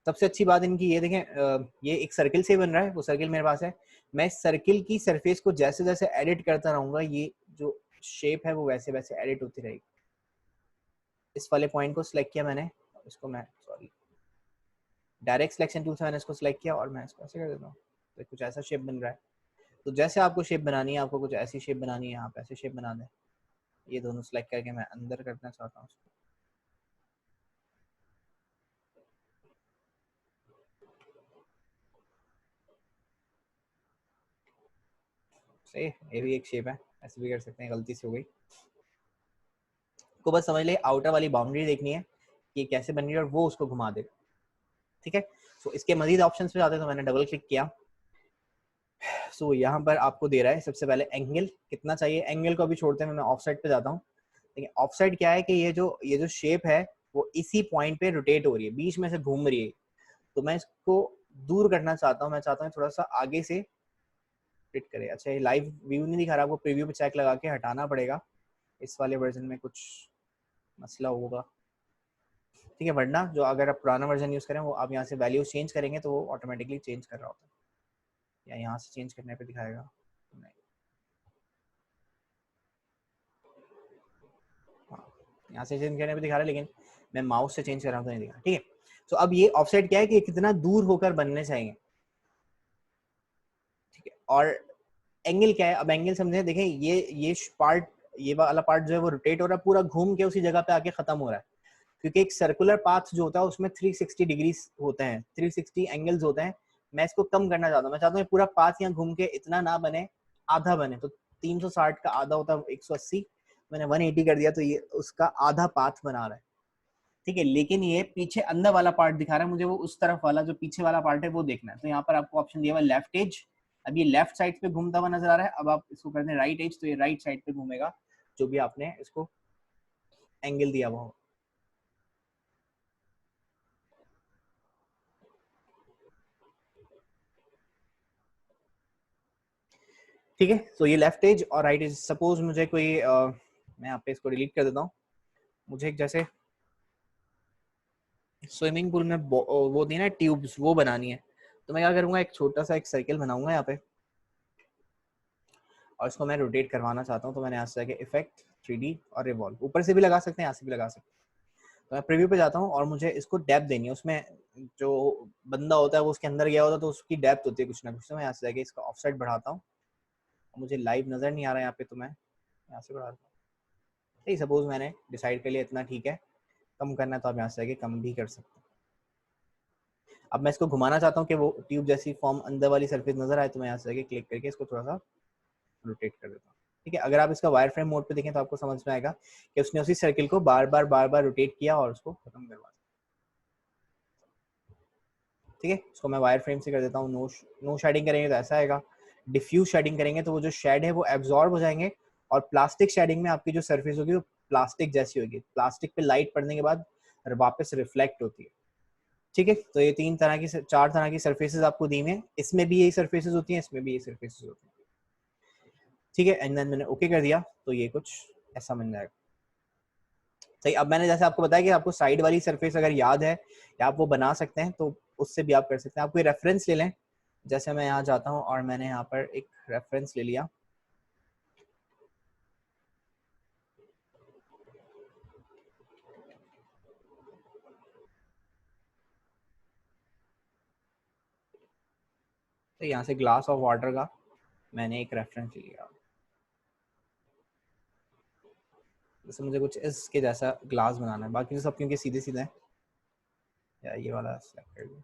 सबसे अच्छी बात इनकी ये, देखें ये एक सर्किल से बन रहा है, वो सर्किल मेरे पास है। मैं सर्किल की सरफेस को जैसे जैसे एडिट करता रहूंगा, ये जो शेप है वो वैसे वैसे एडिट होती रहेगी। इस वाले पॉइंट को सिलेक्ट किया मैंने, इसको मैं डायरेक्ट सिलेक्शन टूल से मैंने इसको सिलेक्ट किया और मैं इसको ऐसे कर देता हूँ, तो कुछ ऐसा शेप बन रहा है। तो जैसे आपको शेप बनानी है, आपको कुछ ऐसी शेप बनानी है, आप ऐसे शेप बना दें। ये दोनों सिलेक्ट करके मैं अंदर करना चाहता हूँ उसको। सही, ये भी एक शेप है, ऐसे भी कर सकते हैं। गलती से हो गई, को बस समझ ले आउटर वाली बाउंड्री देखनी है कि कैसे बन रही है और वो उसको घुमा देगा। ठीक है, सो इसके मजीद ऑप्शंस पे जाते हैं, तो मैंने डबल क्लिक किया। सो यहाँ पर आपको दे रहा है सबसे पहले एंगल कितना चाहिए। एंगल को अभी छोड़ते हैं, मैं ऑफसेट पे जाता हूँ। देखिए ऑफसेट क्या है कि ये जो शेप है वो इसी पॉइंट पे रोटेट हो रही है, बीच में से घूम रही है। तो मैं इसको दूर करना चाहता हूँ, मैं चाहता हूँ थोड़ा सा आगे से फिट करे। अच्छा, ये लाइव व्यू नहीं दिखा रहा, आपको प्रीव्यू पे चेक लगा के हटाना पड़ेगा, इस वाले वर्जन में कुछ मसला होगा। ठीक है, वरना जो अगर आप पुराना वर्जन यूज करें, वो आप यहाँ से वैल्यू चेंज करेंगे तो वो ऑटोमेटिकली चेंज कर रहा होता है। या यहाँ से चेंज करने पे दिखाएगा, नहीं, हाँ यहाँ से चेंज करने पे दिखा रहा है, लेकिन मैं माउस से चेंज कर रहा हूँ तो नहीं दिखा। ठीक है, तो अब ये ऑफसेट क्या है कि कितना दूर होकर बनने चाहिए। ठीक है, और एंगल क्या है, अब एंगल समझे। देखें ये पार्ट, ये वाला पार्ट जो है वो रोटेट हो रहा है, पूरा घूम के उसी जगह पे आके खत्म हो रहा है। क्योंकि एक सर्कुलर पाथ जो होता है उसमें 360 डिग्री होते हैं, 360 एंगल्स होते हैं। मैं इसको कम करना चाहता हूँ, मैं चाहता हूँ पूरा पाथ यहाँ घूम के इतना ना बने, आधा बने। तो 360 का आधा होता है 180, मैंने 180 कर दिया, तो ये उसका आधा पाथ बना रहा है, ठीक है। लेकिन ये पीछे अंदर वाला पार्ट दिखा रहा है मुझे, वो उस तरफ वाला जो पीछे वाला पार्ट है वो देखना है। तो यहाँ पर आपको ऑप्शन दिया हुआ है लेफ्ट एज, अब ये लेफ्ट साइड पे घूमता हुआ नजर आ रहा है। अब आप इसको करते हैं राइट एज, तो ये राइट साइड पे घूमेगा जो भी आपने इसको एंगल दिया हुआ हो। ठीक है, तो ये लेफ्ट एज और राइट एज। सपोज मुझे कोई मैं यहाँ पे इसको डिलीट कर देता हूँ, मुझे एक जैसे स्विमिंग पूल में वो दी ना ट्यूब्स, वो बनानी है। तो मैं क्या करूंगा, एक छोटा सा एक सर्किल बनाऊंगा यहाँ पे, और इसको मैं रोटेट करवाना चाहता हूँ। तो मैंने यहाँ से जाके इफेक्ट 3D और रिवॉल्व, ऊपर से भी लगा सकते हैं, यहाँ से भी लगा सकते हैं। तो मैं प्रीव्यू पे जाता हूँ और मुझे इसको डेप्थ देनी है। उसमें जो बंदा होता है वो उसके अंदर गया होता है, तो उसकी डेप्थ होती है कुछ ना कुछ। तो मैं यहाँ से जाके इसका ऑफसेट बढ़ाता हूँ, मुझे लाइव नजर नहीं आ रहा है यहाँ पे, तो मैं यहाँ से बढ़ाता हूँ। ठीक, सपोज मैंने डिसाइड कर लिया इतना ठीक है, कम करना है तो आप यहाँ से जाके कम भी कर सकते हैं। अब मैं इसको घुमाना चाहता हूँ कि वो ट्यूब जैसी फॉर्म अंदर वाली सरफेस नजर आए, तो मैं यहाँ से जाके क्लिक करके इसको थोड़ा सा रोटेट कर देता हूँ। ठीक है, अगर आप इसका वायर फ्रेम मोड पे देखें तो आपको समझ में आएगा कि उसने उसी सर्किल को बार बार रोटेट किया और उसको खत्म करवा। ठीक है, इसको मैं वायर फ्रेम से कर देता हूँ। नो शेडिंग करेंगे तो ऐसा आएगा, डिफ्यूज शेडिंग करेंगे तो वो जो शेड है वो एब्जॉर्ब हो जाएंगे, और प्लास्टिक शेडिंग में आपकी जो सरफेस होगी वो प्लास्टिक जैसी होगी, प्लास्टिक पे लाइट पड़ने के बाद वापस रिफ्लेक्ट होती है। ठीक है, तो ये चार तरह की सरफेसेस आपको दी हैं, इसमें भी यही सरफेसेस होती हैं, इसमें भी यही सरफेसेस होती हैं। ठीक है, एंड देन मैंने ओके कर दिया, तो ये कुछ ऐसा बन जाएगा। सही, अब मैंने जैसे आपको बताया कि आपको साइड वाली सरफेस अगर याद है या आप वो बना सकते हैं, तो उससे भी आप कर सकते हैं। आप कोई रेफरेंस ले लें, जैसे मैं यहाँ जाता हूँ और मैंने यहाँ पर एक रेफरेंस ले लिया। तो यहाँ से ग्लास ऑफ वाटर का मैंने एक रेफरेंस ले लिया। जैसे मुझे कुछ इसके जैसा ग्लास बनाना है, बाकी तो सब क्योंकि सीधे सीधे है, या ये वाला सेलेक्ट कर लिया।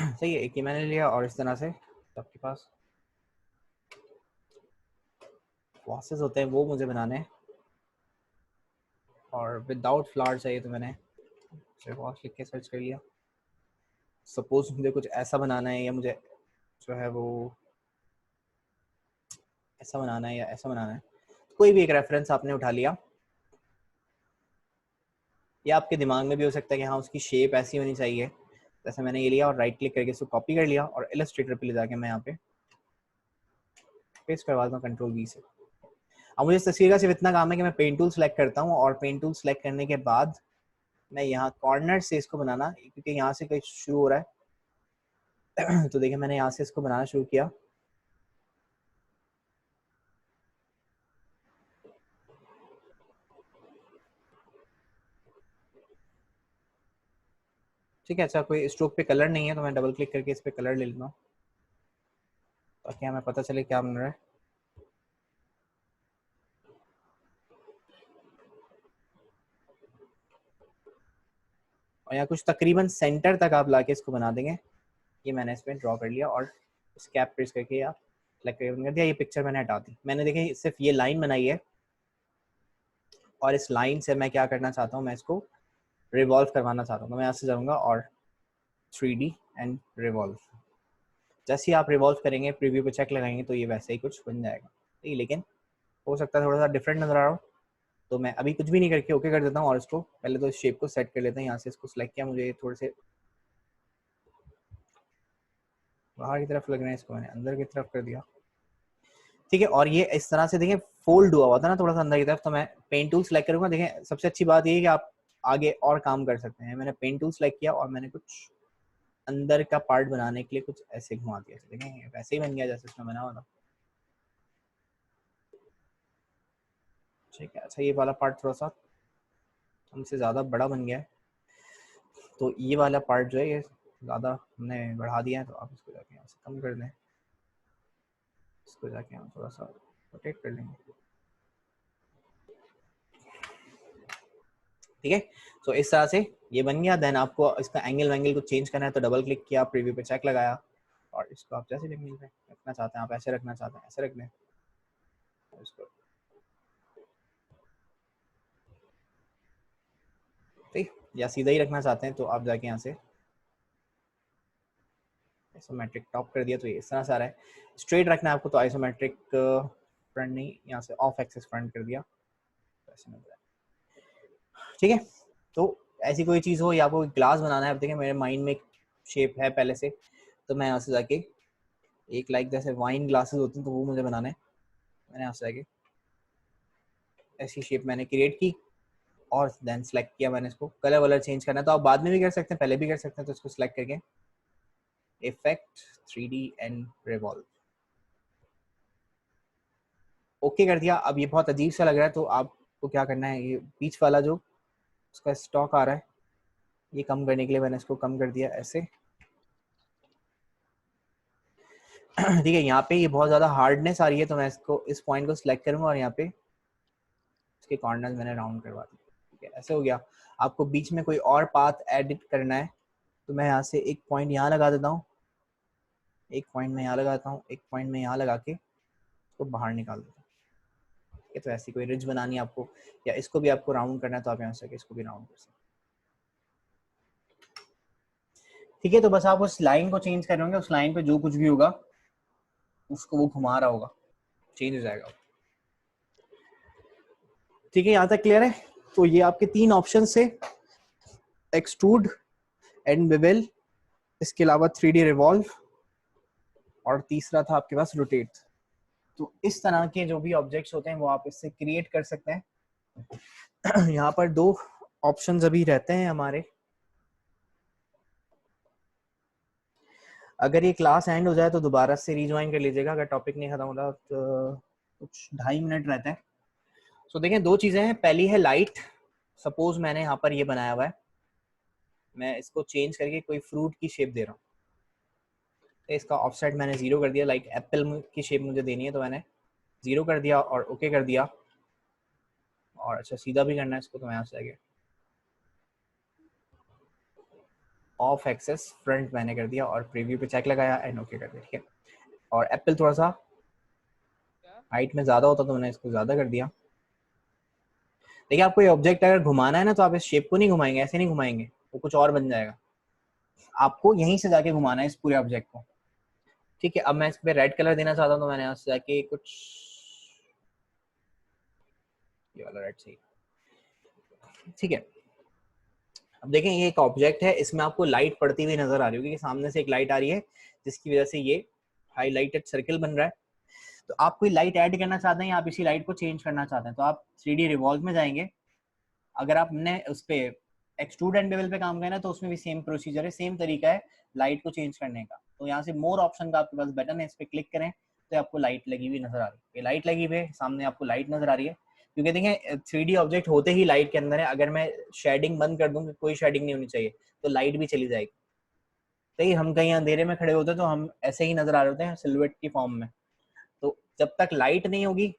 सही है, एक ही मैंने लिया, और इस तरह से सबके पास ग्लासेस होते हैं वो मुझे बनाने हैं, और विदाउट फ्लावर चाहिए तो मैंने वॉश लिख के सर्च कर लिया। सपोज मुझे कुछ ऐसा बनाना है, या मुझे जो है वो ऐसा बनाना है या ऐसा बनाना है, कोई भी एक रेफरेंस आपने उठा लिया, या आपके दिमाग में भी हो सकता है कि हाँ उसकी शेप ऐसी होनी चाहिए। जैसे मैंने ये लिया और राइट क्लिक करके इसको कॉपी कर लिया, और इलस्ट्रेटर पे ले जाके मैं यहाँ पे पेस्ट करवा दूँ कंट्रोल V से। अब मुझे इस तस्वीर का सिर्फ इतना काम है कि मैं पेंट टूल सेलेक्ट करता हूँ, और पेंट टूल सेलेक्ट करने के बाद मैं यहाँ कॉर्नर से इसको बनाना, क्योंकि यहाँ से कहीं शुरू हो रहा है तो देखिए मैंने यहाँ से इसको बनाना शुरू किया। ठीक है, अच्छा कोई स्ट्रोक पे कलर नहीं है, तो मैं डबल क्लिक करके इस पे कलर ले लेता हूँ, ताकि हमें पता चले क्या बन रहा है। और यहाँ कुछ तकरीबन सेंटर तक आप लाके इसको बना देंगे। ये मैंने इसमें ड्रॉ कर लिया, और इस कैप प्रेस करके या सेलेक्ट कर दिया। ये पिक्चर मैंने हटा दी। मैंने देखे सिर्फ ये लाइन बनाई है, और इस लाइन से मैं क्या करना चाहता हूँ, मैं इसको रिवॉल्व करवाना चाहता हूँ। तो मैं यहाँ से जाऊँगा और 3D एंड रिवॉल्व। जैसे ही आप रिवॉल्व करेंगे, प्रीव्यू पे चेक लगाएंगे, तो ये वैसे ही कुछ बन जाएगा। ठीक है, लेकिन हो सकता है थोड़ा सा डिफरेंट नजर आ रहा हो, तो मैं अभी कुछ भी नहीं करके ओके कर देता हूँ, और इसको पहले तो इस शेप को सेट कर लेते हैं। यहाँ से इसको सिलेक्ट किया, मुझे थोड़े से बाहर की तरफ लग रहे हैं, इसको मैंने अंदर की तरफ कर दिया। ठीक है, और ये इस तरह से देखें फोल्ड हुआ था ना थोड़ा सा अंदर की तरफ, तो मैं पेंट टूल सेलेक्ट करूंगा। देखें सबसे अच्छी बात ये है कि आप आगे और काम कर सकते हैं। मैंने पेंट टूल सेलेक्ट किया, और मैंने कुछ अंदर का पार्ट बनाने के लिए कुछ ऐसे घुमा दिया। देखें वैसे ही बन गया जैसे उसमें बना हुआ था। ठीक है, अच्छा ये वाला पार्ट थोड़ा सा हमसे ज़्यादा बड़ा बन गया है, तो ये वाला पार्ट जो है ये ज़्यादा हमने बढ़ा दिया है, तो आप इसको जाके यहाँ से कम कर दें। इसको जाके हम थोड़ा सा रोटेट कर लेंगे। ठीक है। सो इस तरह से ये बन गया। देन आपको इसका एंगल वैंगल को चेंज करना है तो डबल क्लिक किया, प्रीव्यू पे चेक लगाया, और इसको आप जैसे भी रखना चाहते हैं, आप ऐसे रखना चाहते हैं ऐसे रख लें, इसको ठीक, या सीधा ही रखना चाहते हैं तो आप जाके यहाँ से आइसोमेट्रिक टॉप कर दिया तो ये इस तरह से आ रहा है। स्ट्रेट रखना है आपको तो आइसोमेट्रिक फ्रंट नहीं, यहाँ से ऑफ एक्सिस फ्रंट कर दिया तो ऐसे मिल रहा है। ठीक है, तो ऐसी कोई चीज़ हो या आपको ग्लास बनाना है, अब देखिए मेरे माइंड में एक शेप है पहले से, तो मैं यहाँ से जाके एक लाइक जैसे वाइन ग्लासेस होते हैं तो वो मुझे बनाना है। मैंने यहाँ से जाके ऐसी शेप मैंने क्रिएट की और देन सेलेक्ट किया मैंने इसको। कलर वलर चेंज करना है तो आप बाद में भी कर सकते हैं, पहले भी कर सकते हैं। तो इसको सिलेक्ट करके effect 3D and revolve, okay कर दिया। अब ये बहुत अजीब सा लग रहा है तो आपको क्या करना है, ये बीच वाला जो उसका स्टॉक आ रहा है ये कम करने के लिए मैंने इसको कम कर दिया ऐसे। ठीक है, यहाँ पे ये बहुत ज़्यादा हार्डनेस आ रही है तो मैं इसको इस पॉइंट को सिलेक्ट करूँगा और यहाँ पे इसके कॉर्नर्स मैंने राउंड करवा दिया। ठीक है, ऐसे हो गया। आपको बीच में कोई और पाथ एडिट करना है तो मैं यहाँ से एक पॉइंट यहाँ लगा देता हूँ, एक पॉइंट में यहाँ लगाता हूँ, एक पॉइंट में यहाँ लगा के इसको बाहर निकाल देता हूँ। ठीक है, तो ऐसी कोई रिज बनानी है आपको या इसको भी आपको राउंड करना है तो आप यहाँ से इसको भी राउंड कर सकते हैं। ठीक है, तो बस आप उस लाइन को चेंज कर रहे होंगे, उस लाइन पे जो कुछ भी होगा उसको वो घुमा रहा होगा, चेंज हो जाएगा। ठीक है, यहाँ तक क्लियर है। तो ये आपके 3 ऑप्शन से, एक्सट्रूड एंड बेवल, इसके अलावा 3D रिवॉल्व, और तीसरा था आपके पास रोटेट। तो इस तरह के जो भी ऑब्जेक्ट्स होते हैं वो आप इससे क्रिएट कर सकते हैं। यहाँ पर 2 ऑप्शंस अभी रहते हैं हमारे। अगर ये क्लास एंड हो जाए तो दोबारा से रिज्वाइन कर लीजिएगा, अगर टॉपिक नहीं खत्म होता तो कुछ 2.5 मिनट रहते हैं। सो देखें 2 चीजें हैं, पहली है लाइट। सपोज मैंने यहाँ पर ये बनाया हुआ है, मैं इसको चेंज करके कोई फ्रूट की शेप दे रहा हूँ, तो इसका ऑफसेट मैंने 0 कर दिया। लाइक एप्पल की शेप मुझे देनी है तो मैंने 0 कर दिया और ओके कर दिया। और अच्छा सीधा भी करना है इसको तो मैं यहाँ से आगे ऑफ एक्सेस फ्रंट मैंने कर दिया और प्रीव्यू पे चेक लगाया एंड ओके कर दिया। ठीक है, और एप्पल थोड़ा सा हाइट में ज्यादा होता तो मैंने इसको ज्यादा कर दिया। देखिए आपको ये ऑब्जेक्ट अगर घुमाना है ना तो आप इस शेप को नहीं घुमाएंगे, ऐसे नहीं घुमाएंगे, वो कुछ और बन जाएगा। आपको यहीं से जाके घुमाना है इस पूरे ऑब्जेक्ट को। ठीक है, अब मैं इस पे रेड कलर देना चाहता हूँ तो मैंने यहाँ से जाके कुछ ये वाला रेड सही। ठीक है, अब देखें ये एक ऑब्जेक्ट है, इसमें आपको लाइट पड़ती हुई नजर आ रही होगी कि सामने से एक लाइट आ रही है जिसकी वजह से ये हाईलाइटेड सर्कल बन रहा है। तो आप कोई लाइट ऐड करना चाहते हैं या आप इसी लाइट को चेंज करना चाहते हैं तो आप 3D रिवॉल्व में जाएंगे। अगर आपने उस पे एक्सट्रूड एंड बेवल पे काम करना है तो उसमें भी सेम प्रोसीजर है, सेम तरीका है लाइट को चेंज करने का। तो यहाँ से मोर ऑप्शन का आपके पास बटन है, इस पे क्लिक करें तो आपको लाइट लगी हुई नजर आ रही है। ये लाइट लगी हुई है, सामने आपको लाइट नजर आ रही है, क्योंकि देखें 3D ऑब्जेक्ट होते ही लाइट के अंदर है। अगर मैं शेडिंग बंद कर दूं, कोई शेडिंग नहीं होनी चाहिए, तो लाइट भी चली जाएगी। सही, हम कहीं अंधेरे में खड़े होते हैं तो हम ऐसे ही नजर आ रहे होते हैं सिल्हूएट की फॉर्म में। तो जब तक लाइट नहीं होगी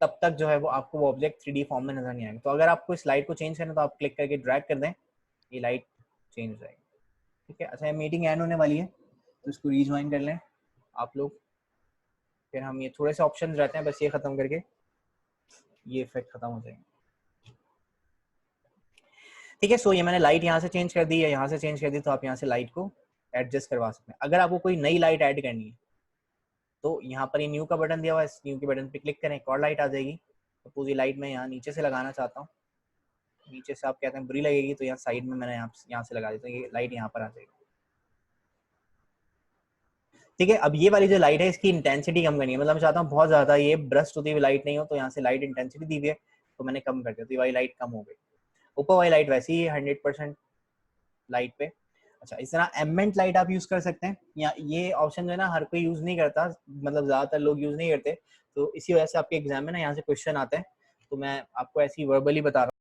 तब तक जो है वो आपको वो ऑब्जेक्ट 3D फॉर्म में नजर नहीं आएगा। तो अगर आपको इस लाइट को चेंज करना है तो आप क्लिक करके ड्रैग कर दें, ये लाइट चेंज हो जाएगी। ठीक है, अच्छा मीटिंग एंड होने वाली है तो इसको रीज्वाइन कर लें आप लोग। फिर हम ये थोड़े से ऑप्शन रहते हैं, बस ये खत्म करके ये इफेक्ट खत्म हो जाएंगे। ठीक है, सो ये मैंने लाइट यहाँ से चेंज कर दी या यहाँ से चेंज कर दी, तो आप यहाँ से लाइट को एडजस्ट करवा सकते हैं। अगर आपको कोई नई लाइट ऐड करनी है तो यहाँ पर ये न्यू का बटन दिया हुआ है, इस न्यू के बटन पे क्लिक करें, एक और लाइट आ जाएगी। सपोज ये लाइट मैं यहाँ नीचे से लगाना चाहता हूँ, नीचे से आप कहते हैं बुरी लगेगी तो यहाँ साइड में मैंने यहाँ से लगा देता हूँ, ये लाइट यहाँ पर आ जाएगी। ठीक है, अब ये वाली जो लाइट है इसकी इंटेंसिटी कम करनी है, मतलब मैं चाहता हूँ बहुत ज्यादा ये ब्रस्ट होती हुई लाइट नहीं हो, तो यहाँ से लाइट इंटेंसिटी दी हुई है तो मैंने कम कर दिया, तो ये वाली लाइट कम हो गई। ऊपर वाली लाइट वैसे ही 100% लाइट पे। अच्छा, इस तरह एम्बिएंट लाइट आप यूज कर सकते हैं, या ये ऑप्शन जो है ना हर कोई यूज नहीं करता, मतलब ज्यादातर लोग यूज नहीं करते, तो इसी वजह से आपके एग्जाम में ना यहाँ से क्वेश्चन आते हैं, तो मैं आपको ऐसी वर्बली बता रहा हूँ।